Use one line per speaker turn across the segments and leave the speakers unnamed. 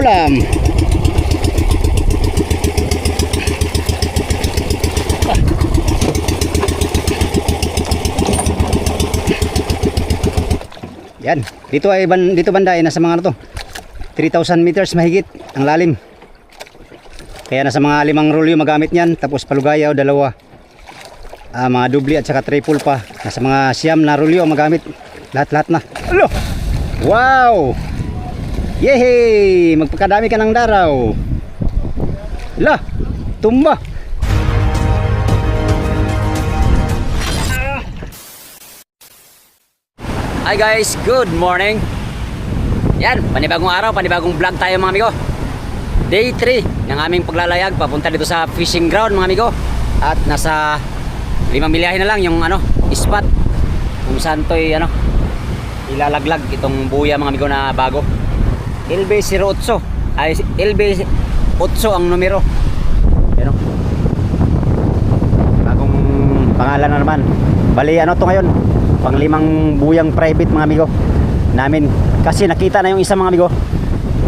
ulam. Yan, dito banda ay nasa mga ano to, 3,000 meters mahigit ang lalim. Kaya nasa mga 5 rolyo magamit niyan, tapos palugaya o dalawa. Mga dubli at saka triple pa. Nasa mga 9 na rolyo magamit. Lahat-lahat na. Alo! Wow! Yehey! Magpakadami ka ng daraw. Lah! Tumba! Hi guys, good morning. Yan, panibagong araw, panibagong vlog tayo mga amigo. Day 3 ng aming paglalayag papunta dito sa fishing ground mga amigo. At nasa 5 milyahe na lang yung spot kung saan to'y ilalaglag itong buya mga amigo na bago. LB08 ay LB8 ang numero. Yan o, bagong pangalan na naman. Bali to ngayon, pang 5 buyang private mga amigo namin, kasi nakita na yung isa mga amigo,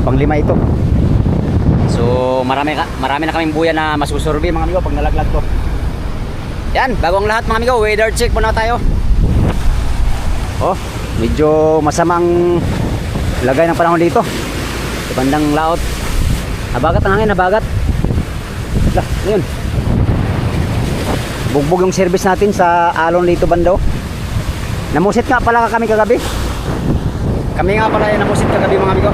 pang 5 ito. So marami na kaming buya na masusurvey mga amigo pag nalaglag to. Yan, bago ang lahat mga amigo, weather check muna tayo. Oh, medyo masamang lagay ng panahon dito sa bandang laot. Nabagat ang hangin, nabagat. Lah, yun, bugbog yung service natin sa alon dito banda. Namusit nga pala kami kagabi. Kami nga pala yung namusit kagabi mga amigo.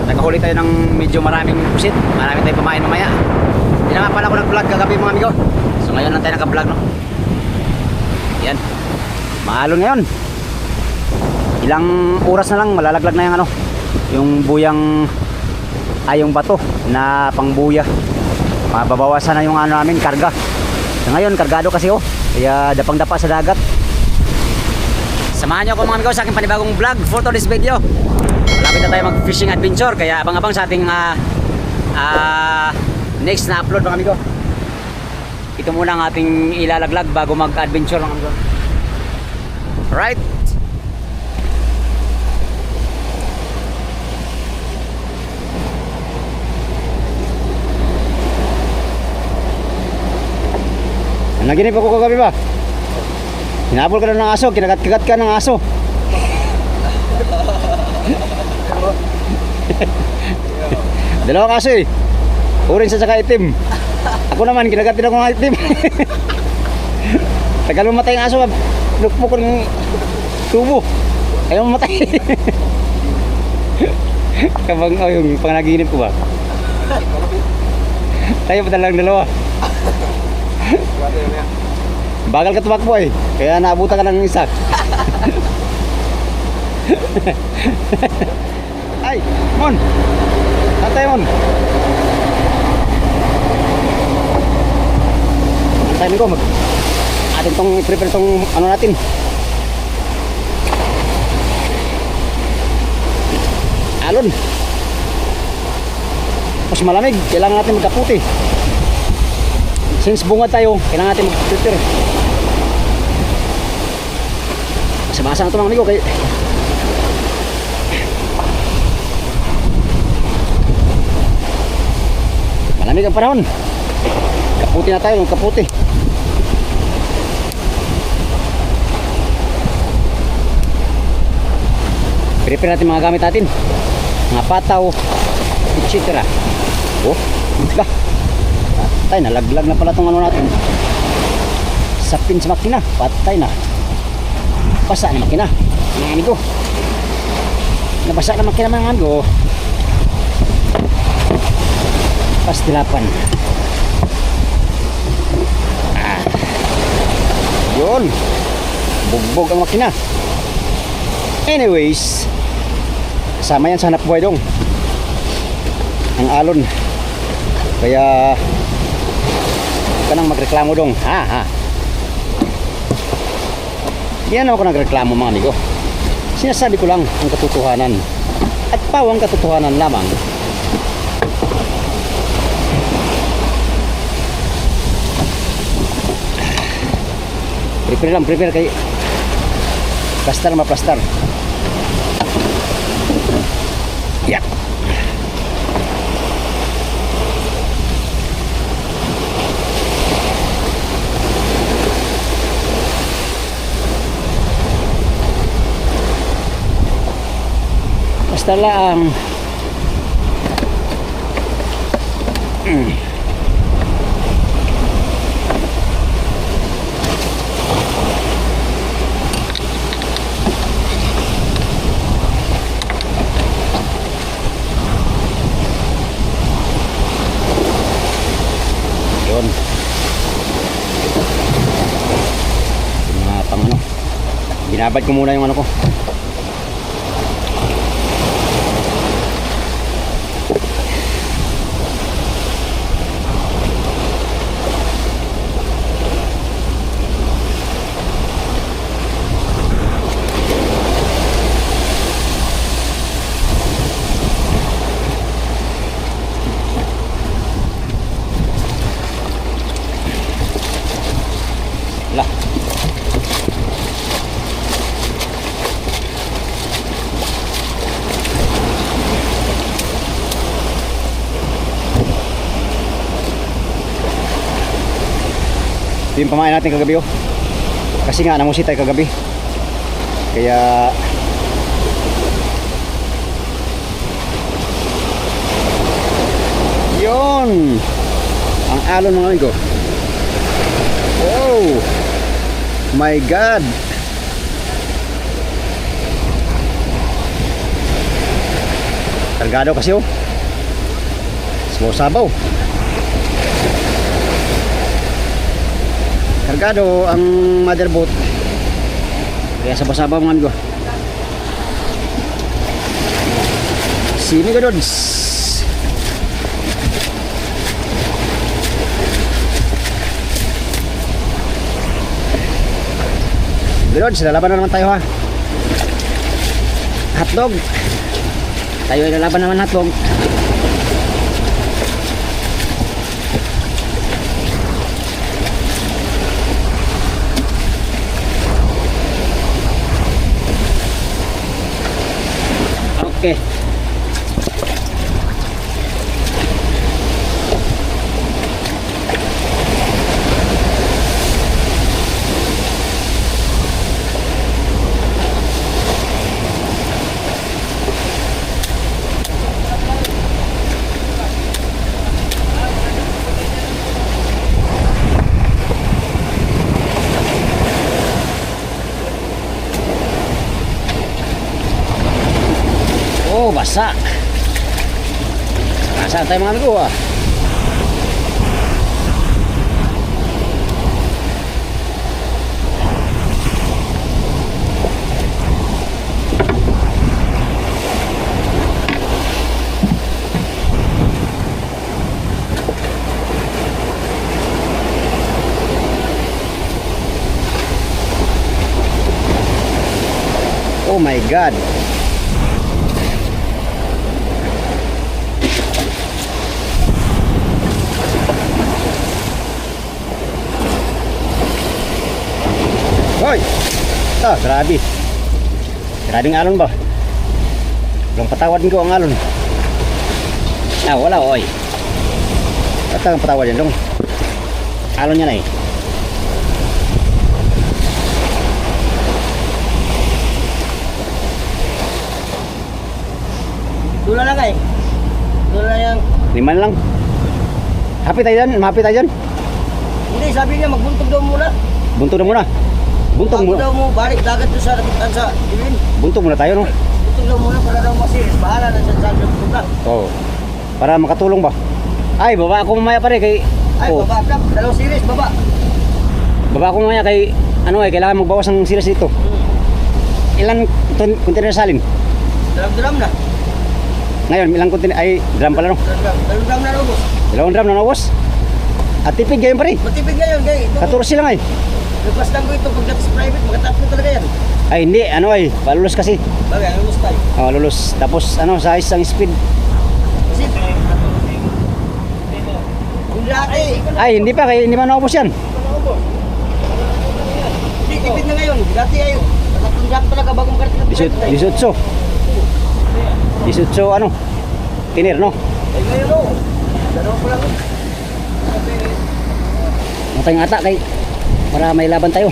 Nakahuli tayo ng medyo maraming pusit. Marami tayong pamain mamaya. Hindi na nga pala ako nag-vlog kagabi mga amigo. So ngayon lang tayo naka-vlog no. Yan, maalon ngayon. Ilang oras na lang malalaglag na yung yung buyang yung bato na pangbuya. Mababawasan na yung namin karga. So ngayon kargado kasi kaya dapang-dapa sa dagat. Samahan nyo ako mga amigo sa aking panibagong vlog for today's video. Malapit na tayo mag fishing adventure, kaya abang-abang sa ating next na upload mga amigo. Ito muna ang ating ilalaglag bago mag adventure mga amigo. Alright, naginip ako kagabi ba? Hinabol ka na ng aso, kinagat-kagat ka ng aso. Dalawang aso orange at saka itim. Ako naman, kinagat din ako ng itim. Tagal mamatay ng aso, nukpo ko ng tubo. Ayaw mamatay. Kabang, yung panganaginip ko ba? Tayo pa talang dalawa. Bagal ka tumakbo kaya naabutan ka ng isa. Ay, Mon! Antay Mon! Antay ko, atin tong i-prepare tong natin. Alon! Tapos malamig, kailangan natin magkaputi. Since bunga tayo, kailangan natin mag-filter. Masabasa na ito mga amigo kay malamig ang panahon. Kaputi na tayo, kaputi. Prepare natin mga gamit natin, mga pataw, etc. Ika patay, nalaglag na pala itong natin. Sapin sa makina, patay na. Basa na makina mga amigo. Nabasa na makina mga amigo. Pastilapan. Yun, bugbog ang makina. Anyways, kasama yan sa hanap buhay dong ang alon. Kaya ka nang magreklamo dong. Yan ako nagreklamo mga amigo. Sinasabi ko lang ang katotohanan at pawang katotohanan lamang. Prepare lang, prepare kay plastar maplastar. Yan. Basta lang. Yun. Mga pang ano. Binabad ko muna yung ano ko. Lah. Ito yung pamain natin kagabi oh. Kasi nga namusit tayo kagabi. Kaya yun ang alon mga amigo. Oh my God. Kargado kasi oh. Sabaw-sabaw. Kargado ang motherboard. Kaya sabaw-sabaw mga amigo. Sini ka dods. Dods, lalaban na naman tayo ha. Hotdog. Tayo ay lalaban naman hotdog. Okay. Oh, basa. Nasaan tayo mga amigo ah? Oh my God. Hoy! Ah, grabe. Grabing alon ba? Walang patawad ko ang alon. Ah, wala, oy. At ang patawad yan dong. Alon niya na eh.
Dula lang eh. Dula yang.
5 lang. Happy tayo dyan? Mahappy tayo dyan?
Hindi, sabi niya magbuntog daw muna.
Buntog na muna. Buntog
Bago
muna.
daw mo balik dagat doon sa nakitan sa Iwin.
Buntog muna tayo no?
Buntog daw muna para daw masiris. Bahala na siya sa buntog na.
Oo. Para makatulong ba? Ay, baba ako mamaya pare kay...
Ay,
Oh,
baba ka. Dalawang series, baba.
baba ako mamaya kay... Ano eh, kailangan magbawas ng silas dito. Ilan container salin?
Dalam-dalam na.
Ngayon, ilang container... Ay, drum pala no?
Dalam-dalam na robos.
2 drum na naubos. At tipid ganyan pare.
Matipid ngayon, gay.
14 lang ay.
Nagpas lang ko ito pagdating sa private. Makatapos talaga yan.
Ay, hindi. Ano ay, palulos kasi.
Bagay, ang gusto tayo.
Oh, lulus. Tapos ano, sa isang speed.
Kasi, yung dati.
Ay, hindi pa. Kaya hindi man naubos yan.
Hindi, tipid na ngayon. Dati ay, natunggat talaga bagong kartin ng private.
18. 18 ano? Tinir, no?
Ay, ngayon o. Dalawa ko lang.
Matayong ata kay para may laban tayo.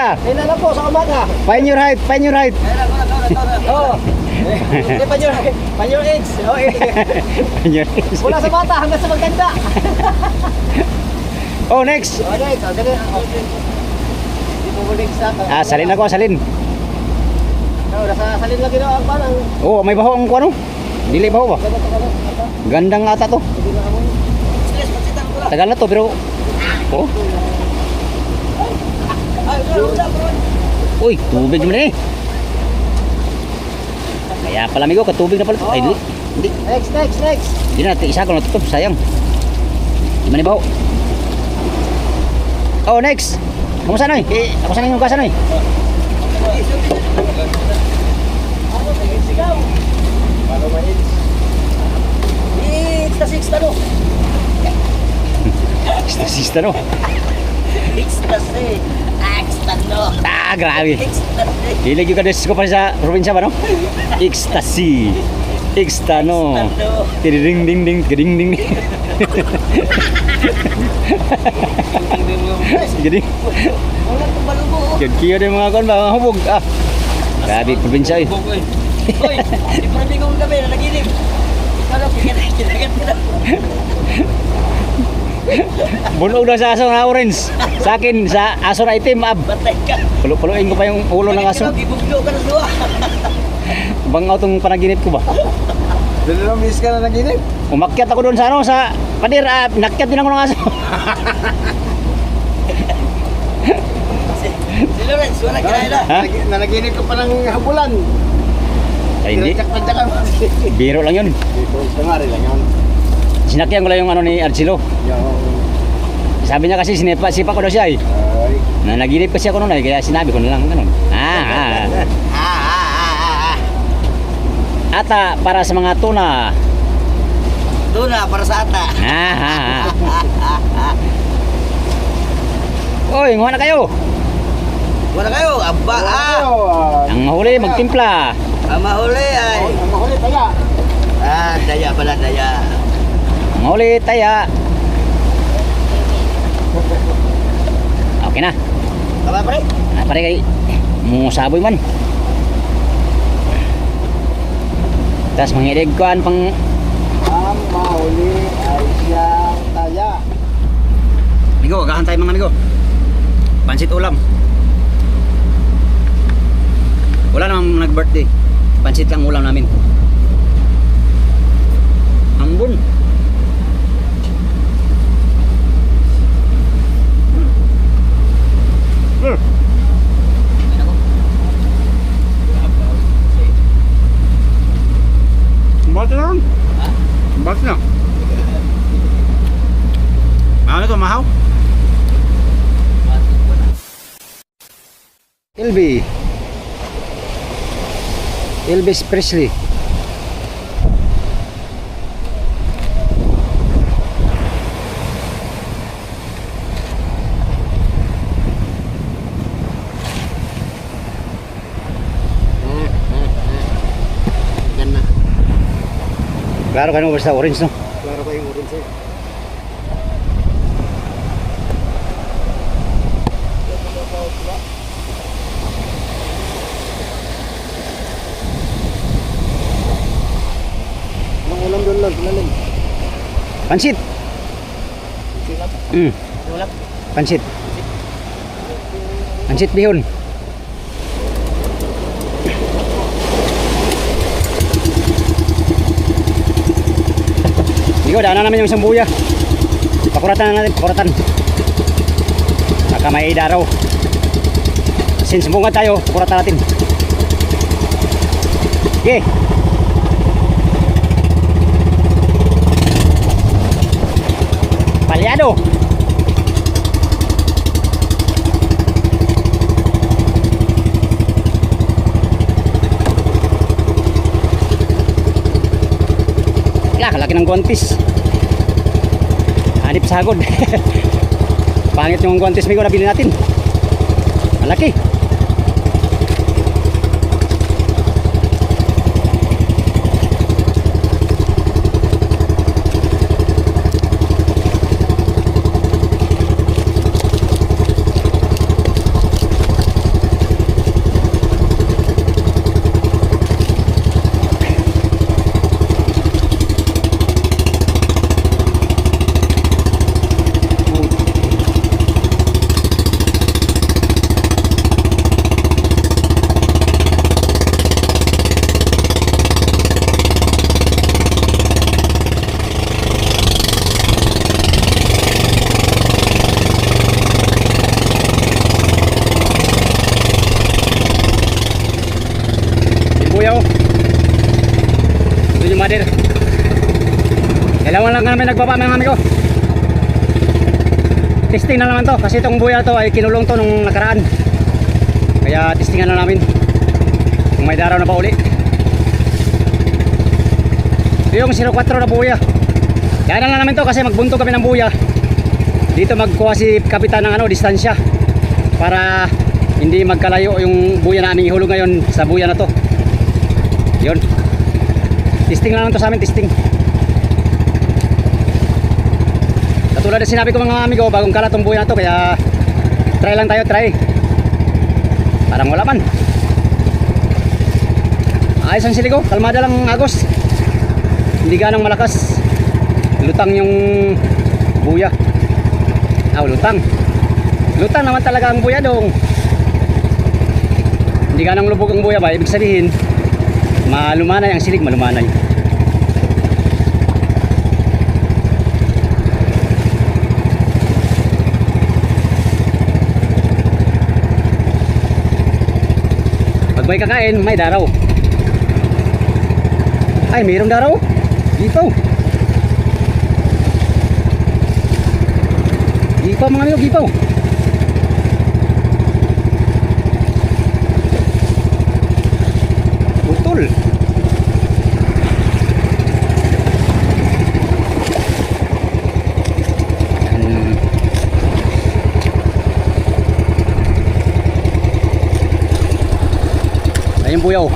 umaga.
Kailan na po sa umaga?
Find your height, find your height.
Oo. Hindi pa your age. Oh,
Find your height.
mula sa bata hanggang sa maganda.
Oh, next.
Ano ito? Dali. Hindi mo muling sa.
Salin ako, salin.
Nasa salin lagi na ang parang.
Oh, may baho ang kuano. Dili baho ba? Gandang ata to.
Stress, magsitan ko lang.
Tagal na to pero oh.
Ay, wala bro.
Uy, tubig naman eh. Kaya pala amigo, katubig na pala. Ay, hindi.
Next.
Hindi na, isa ko na tutup, sayang. Di man ibaho. Oh, next. Kamusta na eh? Ako sana yung kasa na eh.
It's the sixth ano?
Sista no.
It's the sixth. Extano.
Grabe.
Ecstasy.
Hilig yung kades ko pa sa probinsya ba no? Ecstasy. Extano. Tiding ding ding ding ding. Jadi,
Wala kong balubo.
kiyo din mga kon ba mga hubog. Grabe probinsya eh.
Hoy, di pa rin kong gabi na naginig. Ano, kinagat ka na.
Bunog na sa aso na orange. Sa akin, sa aso na itim,
Batay ka.
Pulo-puloin ko pa yung ulo ng aso.
Gibuglo ka na suwa.
Bangaw tong panaginip ko ba?
Dali na miss ka na naginig.
Umakyat ako doon sa ano, sa pader, nakyat din ako ng aso.
Si Lawrence, wala ka na.
Ha?
Nanaginip ka pa ng habulan.
Ay, hindi.
Tinatsak-tsak ka.
Biro lang yun.
Ito, tangari lang yun.
Sinakyan ko lang yung ano ni Archilo. Sabi niya kasi sipa ko daw siya eh.
Ay.
Na naginip kasi ako noon eh, kaya sinabi ko na lang ganun. Ata para sa mga tuna.
Tuna, para sa ata.
Oy, nguha na kayo.
Wala kayo, aba
Ang mahuli, magtimpla.
Ang mahuli ay. Ang mahuli, taya. Daya pala, daya.
Ang mahuli, taya. Okay na.
Tama pre?
Pare kay musaboy man. Tas mangirig kuan pang
Ang mahuli ay siyang taya.
amigo, agahan tayo mga amigo. Pansit ulam. Wala namang nag-birthday. Pansit lang ulam namin. Ambon. Bata na. Bata na. Ano to, mahaw? Elvis Presley.
Yan na.
Klaro ka naman basta orange no?
Klaro pa yung orange eh. Ang ulam doon lang, lalim.
Pansit.
Ulam?
Pansit. Pansit bihon. Ikaw, daanan namin yung sambuya. Pakuratan na natin, pakuratan. Saka may idaraw. Since bunga tayo, pakuratan natin. Okay. Palyado. Laki ng guantis. Hanip sagod. Pangit yung guantis ko nabili natin. Malaki. mother. Dalawa lang namin nagbaba mga amigo. Testing na naman to kasi itong buya to ay kinulong to nung nakaraan. Kaya testingan na namin kung may daraw na pa uli. Ito yung 04 na buya. Kaya lang namin to kasi magbuntog kami ng buya. Dito magkuha si kapitan ng distansya para hindi magkalayo yung buya na aming ihulog ngayon sa buya na to. Yun. Testing na lang to sa amin, testing. Katulad na sinabi ko mga amigo, bagong kalat tong buya na to, kaya try lang tayo, try. Parang wala man. Ayos ang siligo, kalmada lang agos. Hindi ganang malakas. Lutang yung buya. Lutang. Lutang naman talaga ang buya dong. Hindi ganang lubog ang buya ba, ibig sabihin malumanay ang silig, malumanay. Pag may kakain, may daraw. Ay, mayroong daraw dito. Gipaw mga amigo, gipaw. Putol. Ayun buyaw.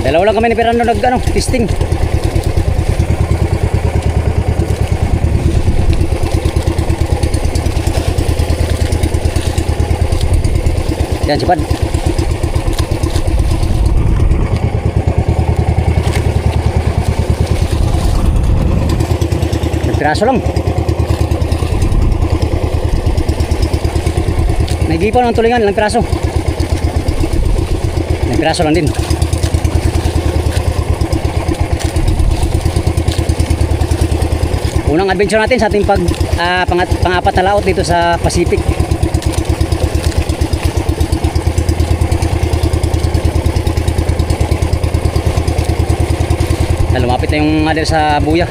Dalawa lang kami ni Fernando testing. Yan, cepat. Nagpiraso lang. Nagipaw ng tulingan, ilang piraso. Nagpiraso lang din. Unang adventure natin sa ating pang-apat na laot dito sa Pacific. Lumapit na yung mother sa buya.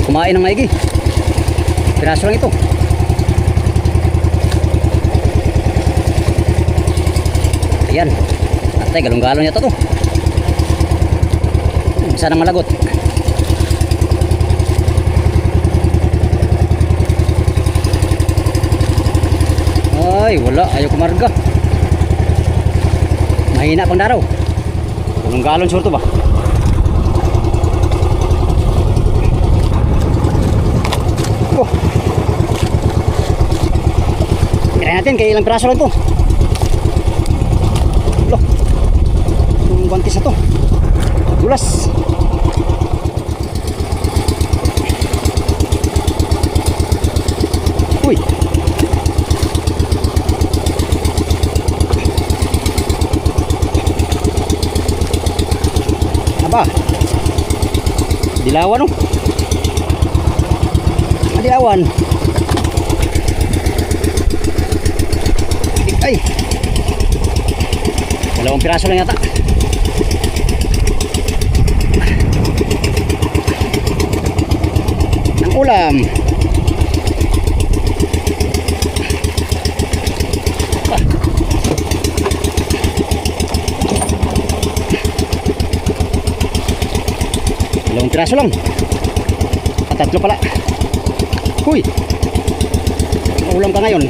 Kumain ng maigi. Piraso lang ito. Ayan. Atay, galong-galong yata to. Isa nang malagot. Ay, wala. Ayaw kumarga. Mahina pang daraw. Galong-galong surto ba? Oh. Try natin kaya ilang piraso lang to. Loh. Yung bantis na to. Dulas. Uy. Aba. Dilawan oh. Dilawan. Ay. Dalawang piraso lang yata. Ang ulam. Dalawang piraso lang. Tatlo pala. Huy. Ulam ka ngayon.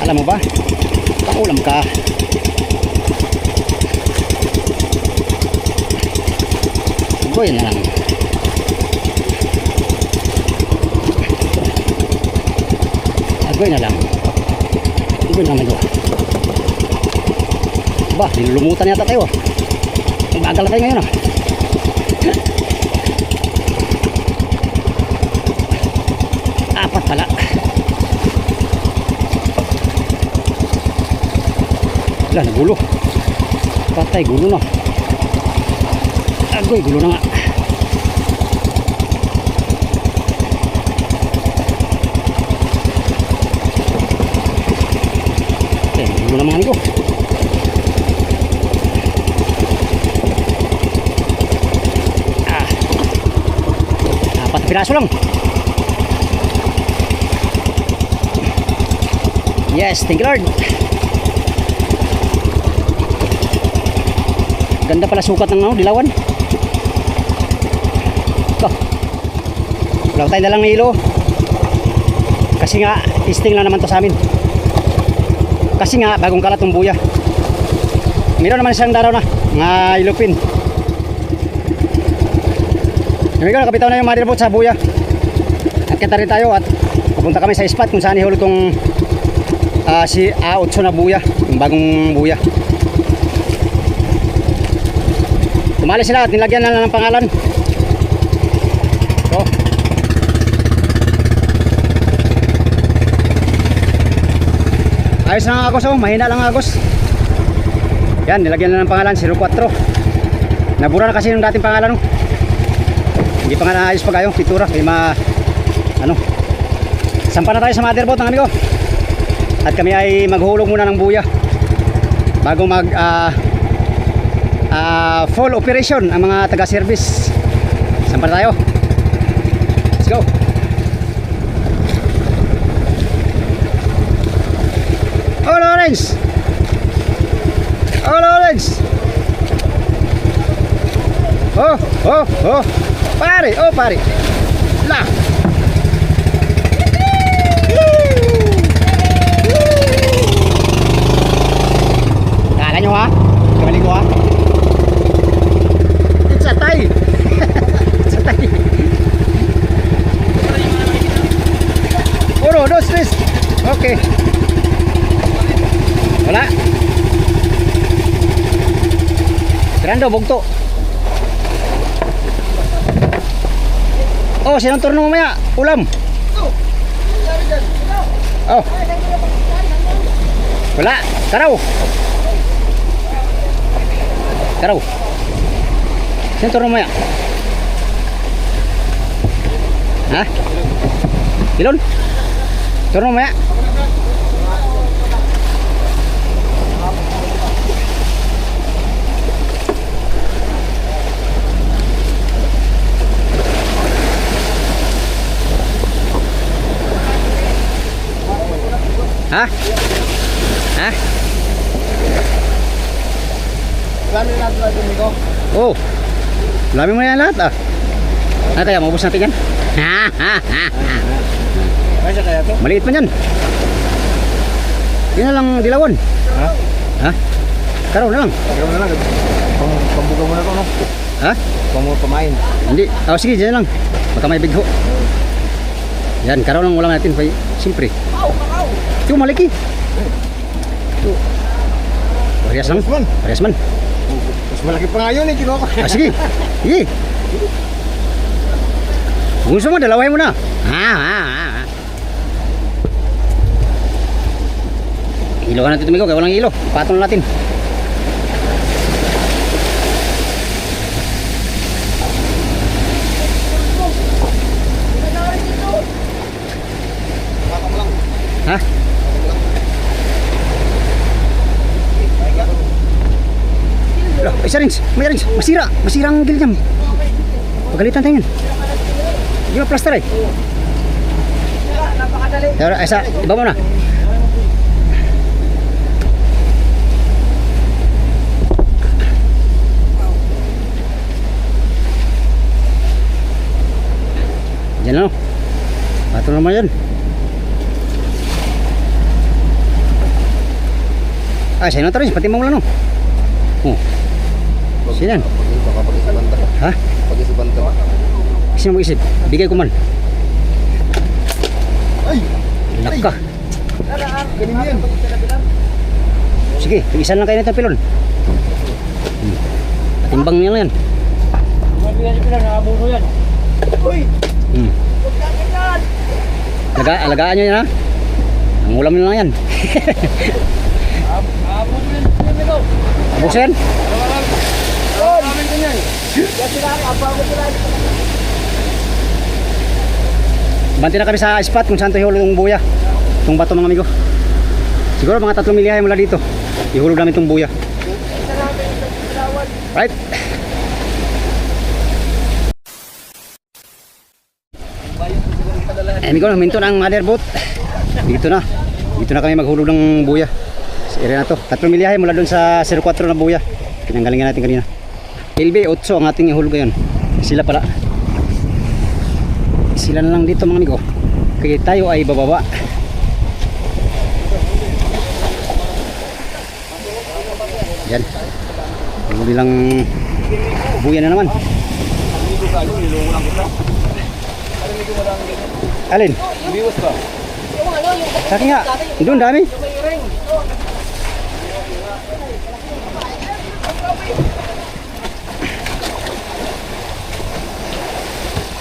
Alam mo ba? Ulam ka. Boy na lang. Agoy na lang. Agoy naman doon. Ba, nilulumutan yata tayo. Ang bagal na tayo ngayon ah. Apat pala. Wala, nagulo. Patay, gulo na. Agoy, gulo na nga. Ano na mga amigo? Apat piraso lang. Yes, thank you Lord. Ganda pala sukat ng dilawan. Wala tayo na lang ng ilo. Kasi nga, testing lang naman to sa amin. Kasi nga, bagong kalat ng buya. Meron naman isang daraw na, mga ilupin. Amigo, nakapitaw na yung mother boat sa buya. At kita rin tayo at pupunta kami sa spot kung saan ihulog tong si A8 na buya, yung bagong buya. Tumali sila at nilagyan na ng pangalan. So, ayos na ang agos, oh, mahina lang ang agos. Yan, nilagyan na ng pangalan 04. Nabura na kasi yung dating pangalan, oh. Hindi pa nga naayos pa kayo, pintura, kaya sampa na tayo sa motherboard ng amigo. At kami ay maghulog muna ng buya bago mag full operation ang mga taga-service. Sampa na tayo. Let's go. Oh Lawrence! Oh Lawrence! Oh pare, oh pare lah. Kala nyo ha, kamaling ko ha, it's a tie. It's a tie. 1, 2, 3. Okay, wala Grando, bugto. Oh, sinong turno mamaya? Ulam. Oh. Wala. Karaw. Karaw. Sinong turno mamaya? Ha? Ilon? Turno mamaya? Ha? Ha?
Dami na natin ito, amigo.
Oh. Dami mo na yan lahat ah. Ano kaya, maubos natin yan?
Kaya kaya to?
Maliit pa yan. Yun na lang dilawan.
Ha?
Ha? Karaw na lang.
Kaya na lang. Pambuga mo na ito, no?
Ha?
Pamain.
Hindi. Oh, sige, dyan lang. Baka may bigho. Yan, karaw lang ulam natin. Siyempre. Ito, maliki. Ito. Parehas lang. Parehas man.
Mas malaki pa nga yun eh, Kino.
Ah, sige. Sige. Kung gusto mo, dalawahin mo na. Ilo ka natin tumigo, kaya walang ilo. Patong natin. Ha? Loh, isa rin, may rin, masira ang gilid niya. Pagalitan tayo yun. Hindi mo plaster eh. Pero, isa, iba mo na. Diyan lang, no? Patong naman yan. Ah, sa'yo na ito rin, pati mo lang, no? Oh. Sino yan?
Baka pag-isipan ka.
Ha?
Pag-isipan ka.
Sino mag-isip? Bigay ko man.
Ay!
Laka.
Ganun yan.
Sige, isa lang kayo nito pilon. Timbang niya lang yan.
Mabigyan si Pilar, nakabuno yan. Uy!
Alagaan nyo yan ha. Ang ulam nyo lang yan.
Nakabuno yan, amigo.
Abos yan?
Amin ko yan. Kasi nakakapagod sila.
Banti na kami sa spot kung saan ito ihulog yung buya. Itong bato mga amigo. Siguro mga 3 milyahe mula dito. Ihulog namin itong buya. Right. Amigo, minto na ang motherboard. Dito na. Dito na kami maghulog ng buya. Sa area na to. 3 milyahe mula doon sa 04 na buya. Pinanggalingan natin kanina. LB 8 ang ating ihulog ngayon. Sila pala. Sila na lang dito mga amigo. Kaya tayo ay bababa. Yan. Huli lang buya na naman. Alin?
Biwas ba?
Sa akin nga. Doon dami.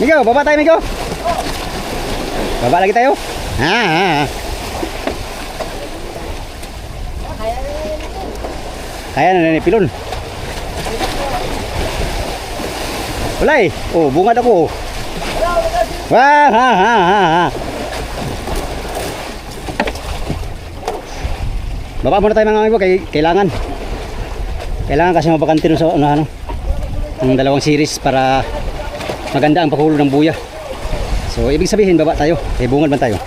Migo, baba tayo Migo. Baba lagi tayo. Kaya na ni pilon. Wala eh. Oh, bungad ako. Wah. Baba muna tayo mga amigo, kailangan kasi mabakante nun sa ano, ang dalawang series para maganda ang paghulog ng buya. So ibig sabihin baba tayo, bungad man tayo.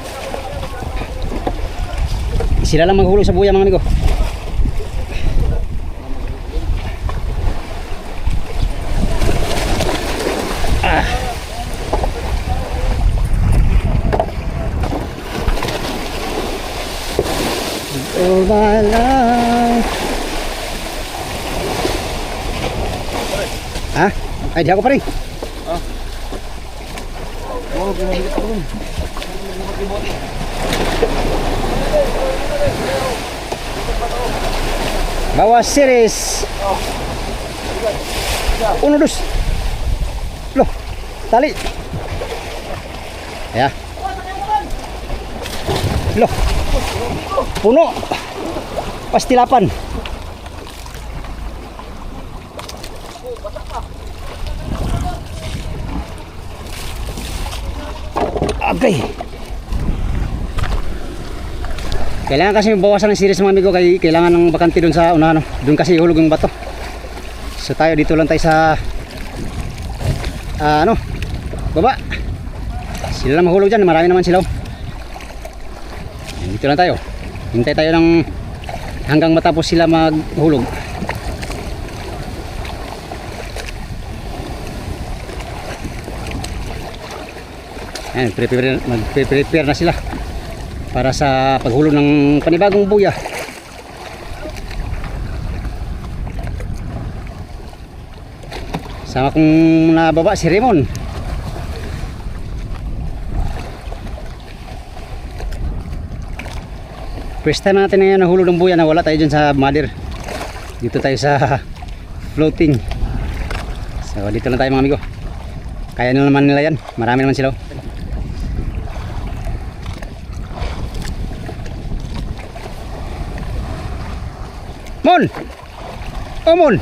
Sila lang maghulog sa buya mga amigo. All my life. Ha? Ay, di ako pa rin. Bawa series. 1, 2. Loh, tali. Ya. Loh. Puno. Pastilapan. Okay. Kailangan kasi bawasan ng series mga amigo, kaya kailangan ng bakante doon sa unahan. Doon kasi ihulog yung bato. So tayo dito lang tayo sa baba. Sila lang mahulog dyan, marami naman sila. Dito lang tayo. Hintay tayo ng hanggang matapos sila maghulog. Ayan, mag-prepare na sila para sa paghulog ng panibagong buya. Sama kong nababa si Raymond. First time natin ngayon nahulog ng buya na wala tayo dyan sa mother. Dito tayo sa floating. So dito lang tayo mga amigo. Kaya nyo naman nila yan. Marami naman sila. Mon! Oh Mon!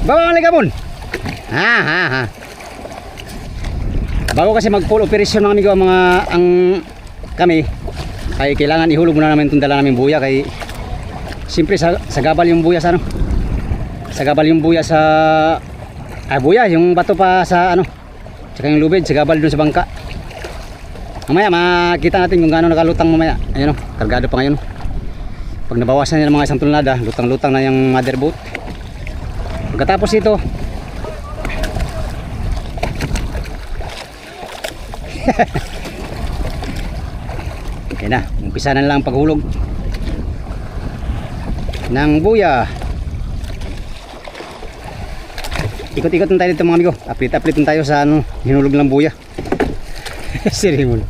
Bawa nga liga Mon! Ha. Bago kasi mag full operation mga amigo ang kami, kaya kailangan ihulog muna namin itong dala namin buya. Kaya siyempre sagabal yung buya sa sagabal yung buya sa buya, yung bato pa sa tsaka yung lubid, sagabal dun sa bangka. Mamaya makita natin kung gaano nakalutang mamaya. Ayun kargado pa ngayon. Pag nabawasan nila mga 1 tonelada, lutang-lutang na yung motherboard. Pagkatapos ito okay na, umpisa na lang paghulog ng buya. Ikot-ikot na tayo dito mga amigo. Update na tayo sa hinulog ng buya. Si Raymond.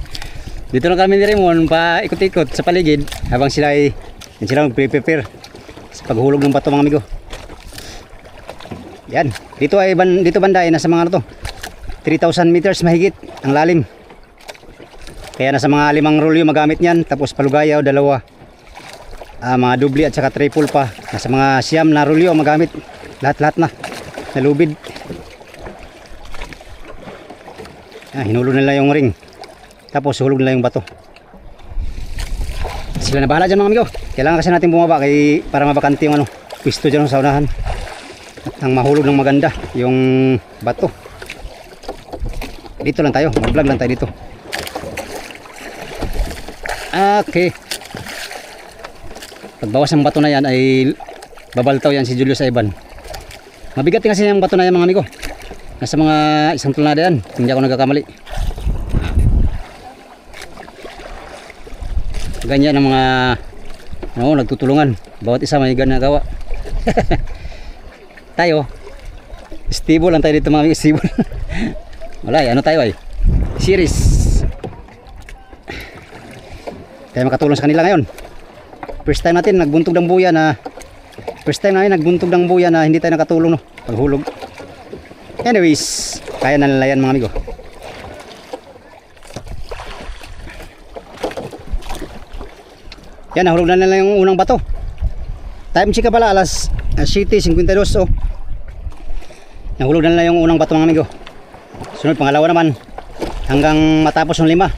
Dito na kami ni Raymond pa ikot-ikot sa paligid habang sila ay mag-prepare sa paghulog ng bato mga amigo. Yan. Dito banda ay nasa mga 3,000 meters mahigit ang lalim. Kaya nasa mga 5 rolyo magamit niyan, tapos palugayaw 2. Mga dubli at saka triple pa. Nasa mga 9 na rolyo magamit. Lahat na lubid. Hinulog nila yung ring. Tapos hulog nila yung bato. Sila na bahala dyan mga amigo. Kailangan kasi natin bumaba para mabakante yung pwesto dyan sa unahan. At ang mahulog ng maganda yung bato. Dito lang tayo, mag-vlog lang tayo dito. Okay. Pagbawas ng bato na yan ay babaltaw yan si Julius Ivan. Mabigat kasi yung bato na yan mga amigo. Nasa mga 1 tonelada yan, hindi ako nagkakamali. Ganyan ang mga nagtutulungan. Bawat isa may ginagawa. Tayo stable lang tayo dito mga amigo, stable. Wala, ano tayo ay series. Kaya makatulong sa kanila ngayon. First time namin nagbuntot ng buya na hindi tayo nakatulong paghulog. Anyways, kaya na nila yan mga amigo. Yan, nahulog na nila yung unang bato. Time check ka pala, alas 7:52. Nahulog na nila yung unang bato mga amigo. Sunod, pangalawa naman. Hanggang matapos yung 5.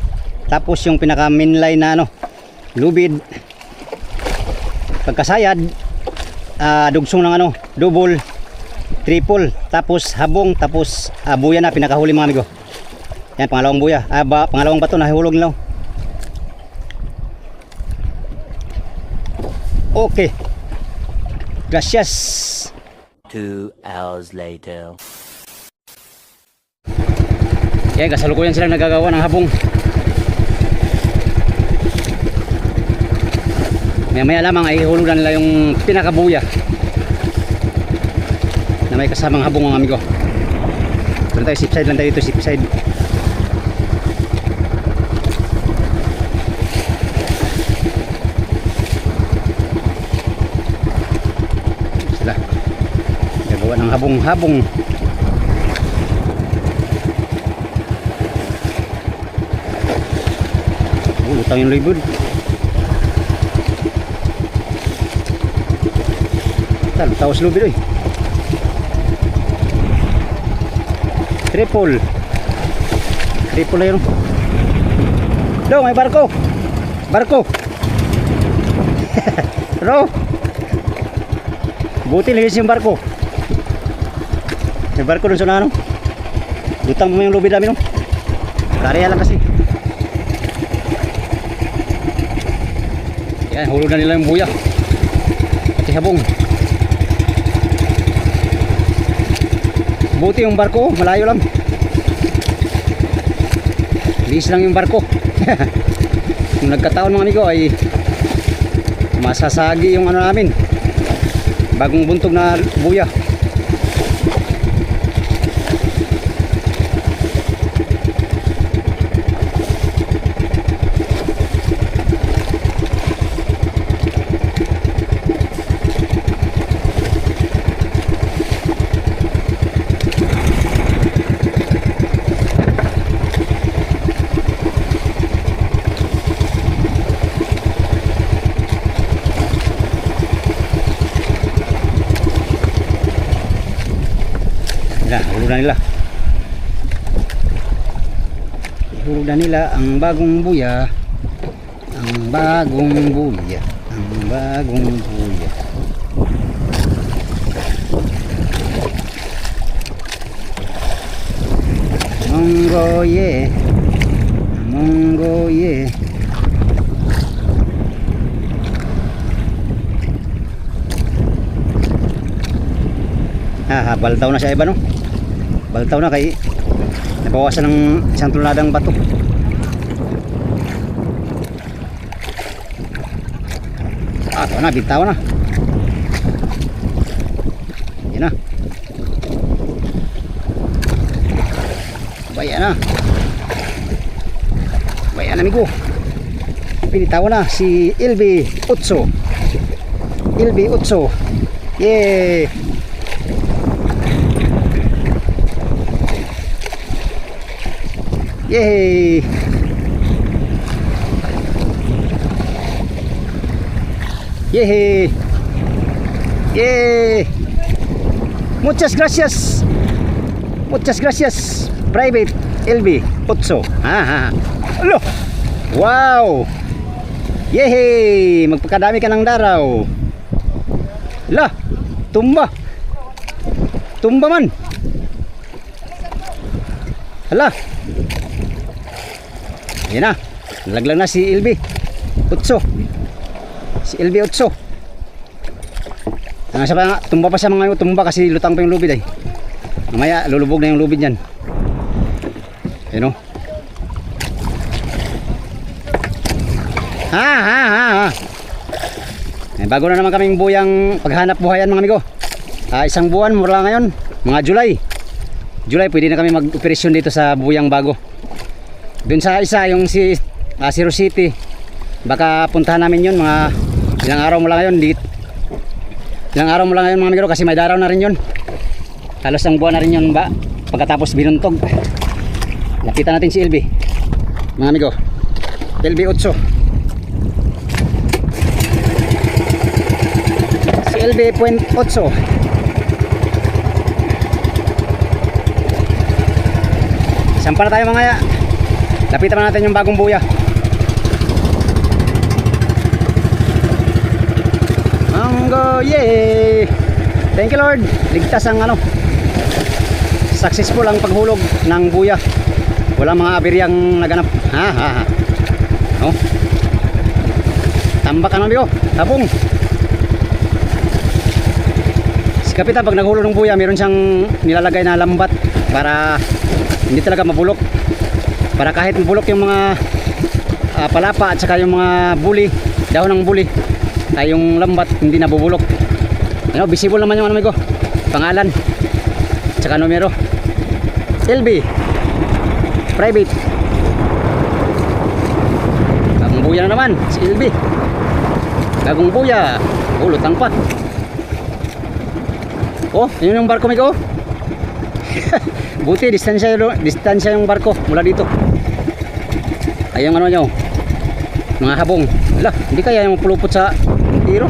Tapos yung pinaka main line na lubid. Pagkasayad, dugsong ng double, triple, tapos habong, tapos buya na, pinakahuli mga amigo. Yan, pangalawang buya. Pangalawang bato, nahulog nila. Okay. Gracias.
2 hours later.
Yan, kasalukuyan sila nagagawa ng habong. Maya lamang ay hulog na nila yung pinakabuya na may kasamang habong mga amigo. Pero tayo, sip side lang tayo dito, sip side. Sila gagawa ng habong-habong. Lutang yung libod. Tawas lubid oy. Triple na yun. Do, may barko. Bro, buti lihis yung barko. May barko dun sa unahan. Lutang mo yung lubid namin. Karya lang kasi. Yan, hulog na nila yung buya pati habong. Buti yung barko, malayo lang. Liis lang yung barko. Kung nagkataon mga amigo ay masasagi yung namin, bagong buntog na buya. Hulog na nila ang bagong buya. Monggoye. Baltaw na siya iba baltaw na kay nabawasan ng 1 toneladang bato. Ito na, bitaw na. Yan na. Bayan amigo. Pinitaw na si LB 8. Yay. Yay! Yay! Yay! Muchas gracias. Private LB 8. Alo. Wow! Yehey! Magpakadami ka ng daraw. Lah, tumba. Tumba man. Hala. Yan na. Nalaglag na si LB. Utso. Si LB Utso. Tumba pa siya mga ito. Tumba kasi lutang pa yung lubid ay. Mamaya lulubog na yung lubid yan. Ayun o. Ha. Bago na naman kaming buyang paghanap buhayan mga amigo. Isang buwan mula ngayon, mga July pwede na kami mag-operasyon dito sa buyang bago. Doon sa isa yung si Zero City, baka puntahan namin yun mga ilang araw mula ngayon. Ilang araw mula ngayon mga amigo kasi may daraw na rin yun. Halos ang buwan na rin yun ba pagkatapos binuntog. Nakita natin si LB mga amigo, LB Utso. LB.8. Sampa na tayo mga ya. Lapitan natin yung bagong buya. Manggo, yay! Thank you Lord. Ligtas ang successful ang paghulog ng buya. Walang mga aberyang naganap. No? Tambak ano biyo? Tapong. Kapitan pag naghulog ng buya, meron siyang nilalagay na lambat para hindi talaga mabulok. Para kahit mabulok yung mga palapa at saka yung mga buli, dahon ng buli, ay yung lambat hindi nabubulok. Visible naman yung amigo. Pangalan at saka numero. LB Private. Bagong buya na naman si LB. Bagong buya, lutang pa. Oh, yun yung barko amigo. Buti distansya yung barko mula dito. Ay yung nyo, mga habong. Ala, hindi kaya yung pulupot sa tiro.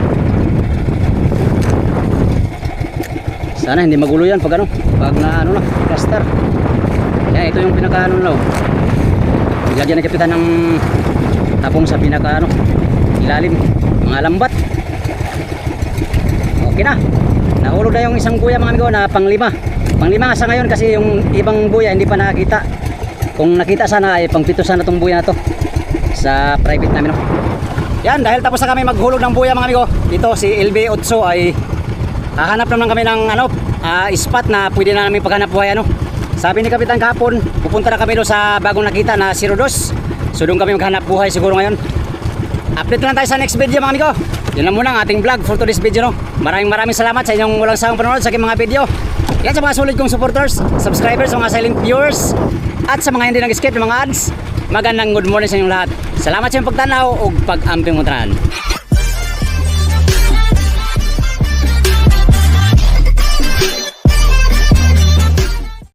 Sana hindi magulo yan pag pag na cluster. Kaya ito yung pinaka law. Ilagyan na kapitan ng tapong sa pinaka ilalim, mga lambat. Okay na. Nahulog na yung isang buya mga amigo na panglima nga sa ngayon kasi yung ibang buya hindi pa nakita. Kung nakita sana ay pangpito sana itong buya na to sa private namin Yan, dahil tapos na kami maghulog ng buya mga amigo. Dito si LB Utso ay hahanap naman kami ng spot na pwede na namin paghanap buhay Sabi ni Kapitan kahapon, pupunta na kami doon sa bagong nakita na 02. So doon kami maghanap buhay siguro ngayon. Update lang tayo sa next video mga amigo. Yun lang muna ang ating vlog for today's video Maraming salamat sa inyong walang sawang panonood sa aking mga video. Yan sa mga solid kong supporters, subscribers, sa mga silent viewers, at sa mga hindi nag-skip ng mga ads. Magandang good morning sa inyong lahat. Salamat sa inyong pagtanaw o pag-amping mo tanan.